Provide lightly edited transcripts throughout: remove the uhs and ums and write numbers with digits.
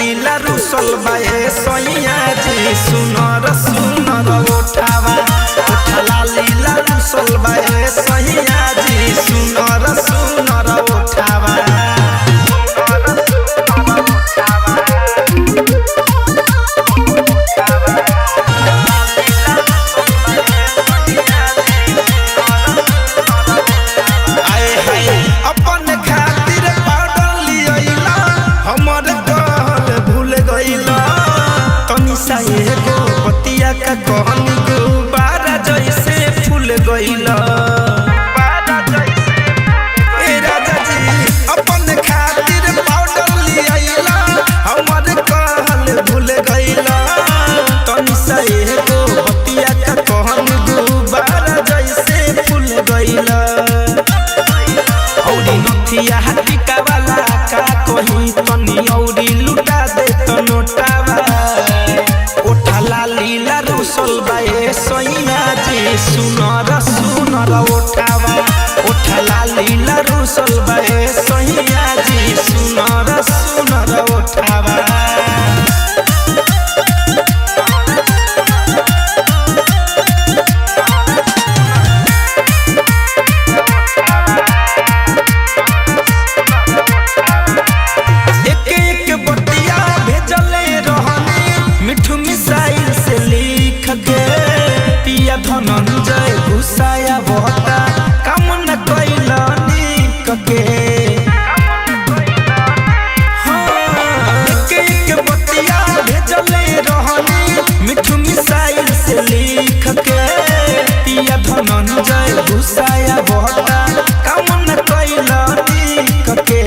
लीला रुसल बाए सैया जी सुनर सुनर उठावा उठला लीला रुसल बाए सैया जी सुनर सुनर उठावा का कहनी गुब्बारा जैसे फूल गइला ए राजा जी अपन खातिर पाउडर लियाइला हमर कहल भूल गइला तनी सा एगो बतिया का कहनी गुब्बारा जैसे फूल गइला औरी नथिया टिका वाला का कहीं तनी औरी लुटा दे त नोटावा उठला लीला रुसल बाए सैया जी सुनर सुनर उठावा उठला लीला रुसल बाए सैया जी सुनर सुनर उठावा धनंजय घुसाया बहता काम न कैला निक के एक बतिया भेजले रहनी मिठू मिसाइल से लिख के पिया धनंजय घुसाया बहता काम न कैला निक के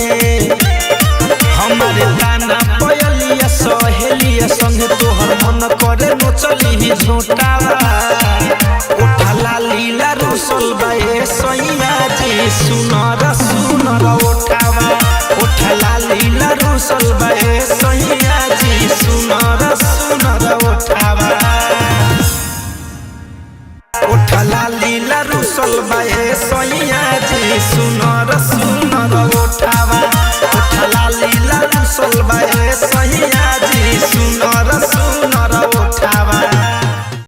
हमारे गाना पयलिया सहेलिया संग तोहर मन करे न चली झोटावा उठला लीला रुसल बाए सैया जी सुनर सुनर उठावा उठला लीला रुसल बाए सैया जी सुनर सुनर उठावा उठला लीला रुसल बाए सैया जी सुनर सुनर उठावा उठला लीला रुसल बाए सैया जी सुनर सुनर उठावा।